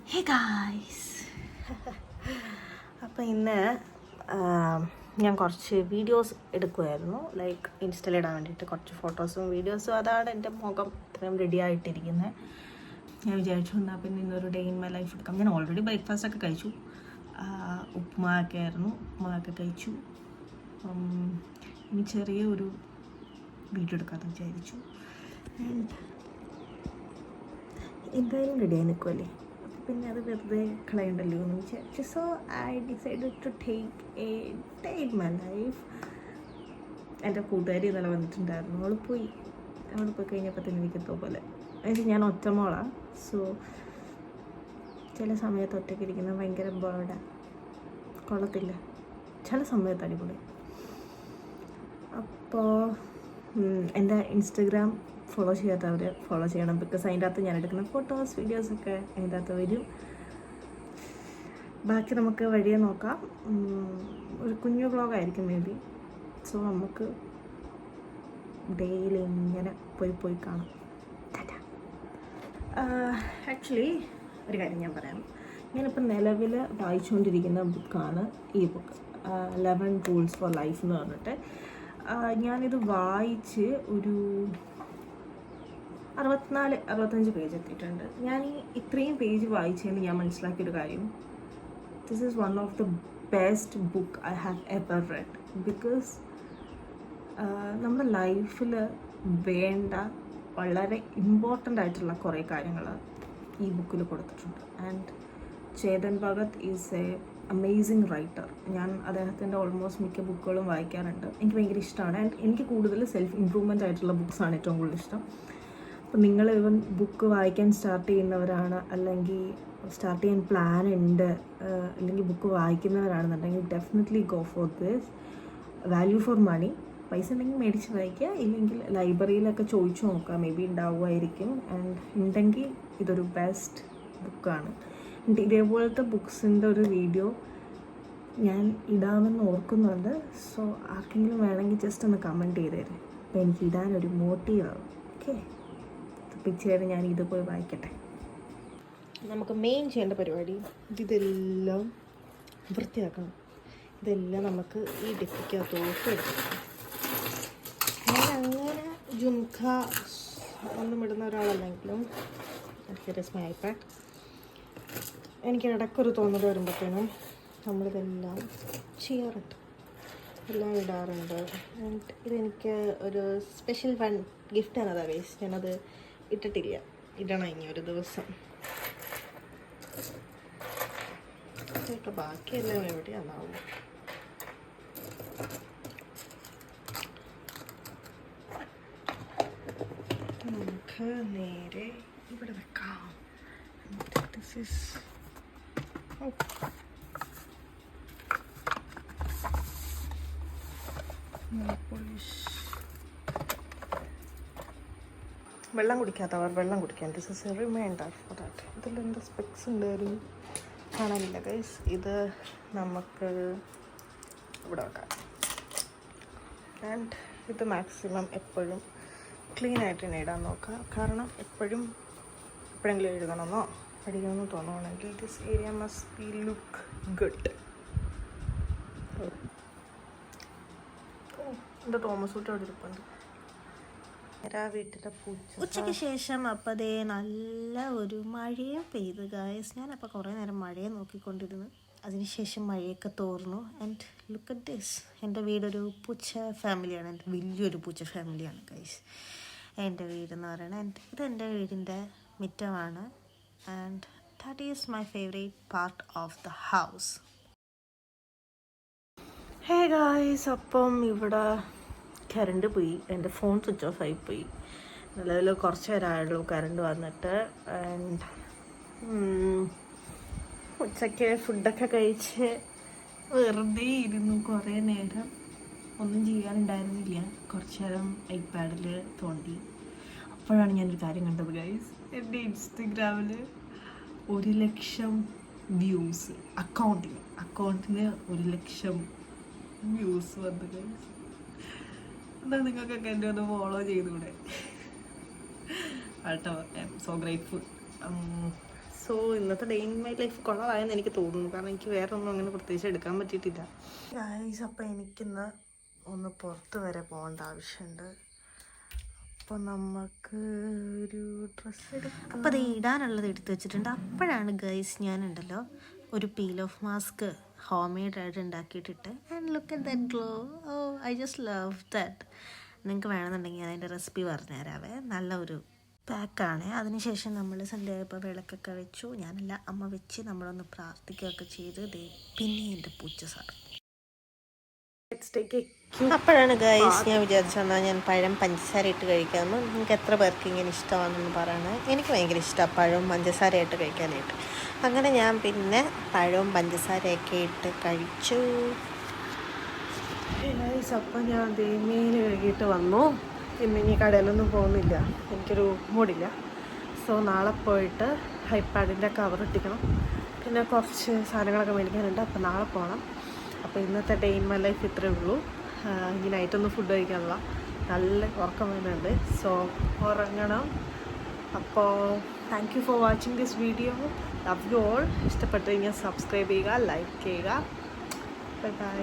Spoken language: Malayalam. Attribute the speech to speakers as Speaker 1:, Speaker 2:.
Speaker 1: ഹേ ഗായ്സ്, അപ്പോൾ ഇന്ന് ഞാൻ കുറച്ച് വീഡിയോസ് എടുക്കുമായിരുന്നു. ലൈക്ക് ഇൻസ്റ്റയിൽ ഇടാൻ വേണ്ടിയിട്ട് കുറച്ച് ഫോട്ടോസും വീഡിയോസും. അതാണ് എൻ്റെ മുഖം ഇത്രയും റെഡി ആയിട്ടിരിക്കുന്നത്. ഞാൻ വിചാരിച്ചു എന്നാൽ പിന്നെ ഇന്നൊരു ഡേ ഇൻ മൈ ലൈഫ് എടുക്കാം. ഞാൻ ഓൾറെഡി ബ്രേക്ക്ഫാസ്റ്റൊക്കെ കഴിച്ചു. ഉപ്മാവൊക്കെ ആയിരുന്നു, ഉപ്മാവൊക്കെ കഴിച്ചു. ഇനി ചെറിയ ഒരു വീഡിയോ എടുക്കാമെന്ന് വിചാരിച്ചു. ആൻഡ് എന്തായാലും റെഡിയായി നിൽക്കുമല്ലേ, പിന്നെ അത് വെറുതെ കളയണ്ടല്ലോ എന്ന് വിചാരിച്ചു. So I decided to take a day in my life. എൻ്റെ കൂട്ടുകാരി ഇന്നലെ വന്നിട്ടുണ്ടായിരുന്നു. അവൾ പോയി കഴിഞ്ഞപ്പോൾ തന്നെ എനിക്കെത്തോ പോലെ. എന്നുവെച്ചാൽ ഞാൻ ഒറ്റമോളാണ്. സോ ചില സമയത്ത് ഒറ്റയ്ക്ക് ഇരിക്കുന്നത് ഭയങ്കര ബേർഡാണ്, കൊള്ളത്തില്ല. ചില സമയത്ത് അടിപൊളി. അപ്പോൾ എൻ്റെ ഇൻസ്റ്റഗ്രാം ഫോളോ ചെയ്യാത്തവർ ഫോളോ ചെയ്യണം. ബിക്കോസ് അതിൻ്റെ അകത്ത് ഞാൻ എടുക്കുന്ന ഫോട്ടോസ് വീഡിയോസൊക്കെ അതിൻ്റെ അകത്ത് വരും. ബാക്കി നമുക്ക് വഴിയെ നോക്കാം. ഒരു കുഞ്ഞു വ്ളോഗായിരിക്കും മേ ബി. സോ നമുക്ക് ഡെയിലി ഇങ്ങനെ പോയി കാണാം. ആക്ച്വലി ഒരു കാര്യം ഞാൻ പറയാം. ഞാനിപ്പോൾ നിലവിൽ വായിച്ചുകൊണ്ടിരിക്കുന്ന ബുക്കാണ് ഈ ബുക്ക്, 11 റൂൾസ് ഫോർ ലൈഫ് എന്ന് പറഞ്ഞിട്ട്. ഞാനിത് വായിച്ച് ഒരു 64-65 പേജ് എത്തിയിട്ടുണ്ട്. ഞാൻ ഇത്രയും പേജ് വായിച്ചതിന് ഞാൻ മനസ്സിലാക്കിയൊരു കാര്യം, this is one of the best book I have ever red. Because നമ്മുടെ ലൈഫിൽ വേണ്ട വളരെ ഇമ്പോർട്ടൻ്റ് ആയിട്ടുള്ള കുറേ കാര്യങ്ങൾ ഈ ബുക്കിൽ കൊടുത്തിട്ടുണ്ട്. And Chetan Bhagat is A amazing writer. ഞാൻ അദ്ദേഹത്തിൻ്റെ ഓൾമോസ്റ്റ് മിക്ക ബുക്കുകളും വായിക്കാറുണ്ട്. എനിക്ക് ഭയങ്കര ഇഷ്ടമാണ്. ആൻഡ് എനിക്ക് കൂടുതൽ സെൽഫ് ഇമ്പ്രൂവ്മെൻ്റ് ആയിട്ടുള്ള ബുക്സാണ് ഏറ്റവും കൂടുതൽ ഇഷ്ടം. അപ്പോൾ നിങ്ങൾ ഇവൻ ബുക്ക് വായിക്കാൻ സ്റ്റാർട്ട് ചെയ്യുന്നവരാണ്, അല്ലെങ്കിൽ സ്റ്റാർട്ട് ചെയ്യാൻ പ്ലാൻ ഉണ്ട്, അല്ലെങ്കിൽ ബുക്ക് വായിക്കുന്നവരാണെന്നുണ്ടെങ്കിൽ definitely go for this. Value for money. പൈസ ഉണ്ടെങ്കിൽ മേടിച്ച് വായിക്കുക, ഇല്ലെങ്കിൽ ലൈബ്രറിയിലൊക്കെ ചോദിച്ചു നോക്കുക, മേ ബി ഉണ്ടാവുമായിരിക്കും. ആൻഡ് ഉണ്ടെങ്കിൽ ഇതൊരു ബെസ്റ്റ് ബുക്കാണ്. ഇതേപോലത്തെ ബുക്സിൻ്റെ ഒരു വീഡിയോ ഞാൻ ഇടാമെന്ന് ഓർക്കുന്നുണ്ട്. സോ ആർക്കെങ്കിലും വേണമെങ്കിൽ ജസ്റ്റ് ഒന്ന് കമൻറ്റ് ചെയ്ത് തരും. അപ്പോൾ എനിക്ക് ഇടാനൊരു മോട്ടീവാകും. ഓക്കെ, പിച്ചേര് ഞാൻ ഇത് പോയി വായിക്കട്ടെ. നമുക്ക് മെയിൻ ചെയ്യേണ്ട പരിപാടി ഇതെല്ലാം വൃത്തിയാക്കണം. ഇതെല്ലാം നമുക്ക് ഈ ഡിപ്പിക്കകത്തോട്ട് എടുക്കണം. ഞാൻ അങ്ങനെ ജുംഖ ഒന്നും ഇടുന്ന ഒരാളല്ലെങ്കിലും മൈ ഐപാഡ് എനിക്ക് ഇടയ്ക്കൊരു തോന്നൽ വരുമ്പോഴത്തേനും നമ്മളിതെല്ലാം ചെയ്യാറുണ്ട്, എല്ലാം ഇടാറുണ്ട്. ആൻഡ് ഇതെനിക്ക് ഒരു സ്പെഷ്യൽ ഗിഫ്റ്റാണ്. അതാ വേസ്റ്റ്, ഞാനത് ഇട്ടിട്ടില്ല, ഇടണം ഇനി ഒരു ദിവസം. കേട്ടോ, ബാക്കിയെല്ലാം എവിടെയാണാവും. നമുക്ക് നേരെ ഇവിടെ വെക്കാം. ദിസ് ഈസ് വെള്ളം കുടിക്കാത്തവർ വെള്ളം കുടിക്കാൻ. This is a reminder for that. ഇതിലെന്താ സ്പെക്സ് ഉണ്ടായിരുന്നു, കാണാനില്ല ഗൈസ്. ഇത് നമുക്ക് ഇവിടെ വെക്കാം. ആൻഡ് ഇത് മാക്സിമം എപ്പോഴും ക്ലീൻ ആയിട്ട് തന്നെ ഇടാൻ നോക്കുക. കാരണം എപ്പോഴെങ്കിലും എഴുതണമെന്നോ പഠിക്കണമെന്നോ തോന്നുകയാണെങ്കിൽ this area must be look good. എൻ്റെ തോമസ് കുട്ടി അവിടെ ഇരിപ്പുണ്ട്. വീട്ടിലെ പൂച്ച. ഉച്ചയ്ക്ക് ശേഷം അപ്പോൾ അതേ നല്ല ഒരു മഴയും പെയ്തു ഗായ്സ്. ഞാനപ്പോൾ കുറേ നേരം മഴയെ നോക്കിക്കൊണ്ടിരുന്നു. അതിനുശേഷം മഴയൊക്കെ തോർന്നു. And look at this. എൻ്റെ വീടൊരു പൂച്ച ഫാമിലിയാണ്. എൻ്റെ വലിയൊരു പൂച്ച ഫാമിലിയാണ് ഗൈസ് എൻ്റെ വീടെന്ന് പറയുന്നത്. ആൻഡ് ഇതെൻ്റെ വീടിൻ്റെ മുറ്റമാണ്. And that is my favourite part of the house. Hey guys, അപ്പം ഇവിടെ കറണ്ട് പോയി. എൻ്റെ ഫോൺ സ്വിച്ച് ഓഫ് ആയിപ്പോയി. നിലവിൽ കുറച്ച് നേരമായുള്ളൂ കറണ്ട് വന്നിട്ട്. ആൻഡ് ഉച്ചയ്ക്ക് ഫുഡൊക്കെ കഴിച്ച് വെറുതെ ഇരുന്നു കുറേ നേരം. ഒന്നും ചെയ്യാനുണ്ടായിരുന്നില്ല. കുറച്ച് നേരം ഐപാഡിൽ തോണ്ടി. അപ്പോഴാണ് ഞാനൊരു കാര്യം കണ്ടത് ഗൈസ്. എൻ്റെ ഇൻസ്റ്റഗ്രാമിൽ 1,00,000 വ്യൂസ്. അക്കൗണ്ടിന് 1,00,000 വ്യൂസ് വന്നു ഗൈസ്. എന്നാൽ നിങ്ങൾക്കൊക്കെ എൻ്റെ ഒന്ന് ഫോളോ ചെയ്തുകൂടെ? കേട്ടോ, I M so grateful. So ഇന്നത്തെ ഡേ ഇൻ മൈ ലൈഫ് കൊള്ളായെന്ന് എനിക്ക് തോന്നുന്നു, കാരണം എനിക്ക് വേറെ ഒന്നും അങ്ങനെ പ്രത്യേകിച്ച് എടുക്കാൻ പറ്റിയിട്ടില്ല ഗൈസ്. അപ്പോൾ എനിക്കിന്ന് ഒന്ന് പുറത്ത് വരെ പോകേണ്ട ആവശ്യമുണ്ട്. അപ്പോൾ നമുക്ക് ഒരു ഡ്രസ്സ് എടുക്കാം. അപ്പോൾ അത് ഇടാനുള്ളത് എടുത്ത് വെച്ചിട്ടുണ്ട്. അപ്പോഴാണ് ഗൈസ് ഞാനുണ്ടല്ലോ ഒരു peel off mask home made ആയിട്ട് ഉണ്ടാക്കിയിട്ടിട്ട്, and look at that glow. Oh I just love that. നിങ്ങൾക്ക് വേണമെന്നുണ്ടെങ്കിൽ അതിൻ്റെ റെസിപ്പി പറഞ്ഞു തരാവേ. നല്ല ഒരു പാക്കാണ്. അതിനുശേഷം നമ്മൾ സന്ധ്യയായപ്പോൾ വിളക്കൊക്കെ വെച്ചു, ഞാനല്ല അമ്മ വെച്ച് നമ്മളൊന്ന് പ്രാർത്ഥിക്കുകയൊക്കെ ചെയ്ത്. പിന്നെ എൻ്റെ പൂച്ച സാർ അപ്പോഴാണ് ഗൈസ് ഞാൻ വിചാരിച്ചെന്നാൽ ഞാൻ പഴം പഞ്ചസാര ഇട്ട് കഴിക്കാമെന്ന്. നിങ്ങൾക്ക് എത്ര പേർക്ക് ഇങ്ങനെ ഇഷ്ടമാണെന്ന് പറയണത്. എനിക്ക് ഭയങ്കര ഇഷ്ടമാണ് പഴവും പഞ്ചസാരയായിട്ട് കഴിക്കാനായിട്ട്. അങ്ങനെ ഞാൻ പിന്നെ പഴവും പഞ്ചസാരയൊക്കെ ഇട്ട് കഴിച്ചു. ഗൈസ് അപ്പം ഞാൻ മീൻ കഴുകിയിട്ട് വന്നു. ഇനി കടയിലൊന്നും പോകുന്നില്ല, എനിക്കൊരു മൂടില്ല. സോ നാളെ പോയിട്ട് ഐപാഡിൻ്റെ കവർ ഇട്ടിക്കണം, പിന്നെ കുറച്ച് സാധനങ്ങളൊക്കെ മേടിക്കാനുണ്ട്. അപ്പോൾ നാളെ പോകണം. അപ്പോൾ ഇന്നത്തെ ഡേ ഇൻ മൈ ലൈഫ് ഇത്രയേ ഉള്ളൂ. ഇനി നൈറ്റൊന്നും ഫുഡ് കഴിക്കാനുള്ള നല്ല ഉറക്കം വരുന്നുണ്ട്. സോ ഉറങ്ങണം. അപ്പോൾ thank you for watching this video. Love you all. ഇഷ്ടപ്പെട്ട് കഴിഞ്ഞാൽ സബ്സ്ക്രൈബ് ചെയ്യുക, ലൈക്ക് ചെയ്യുക. Bye bye.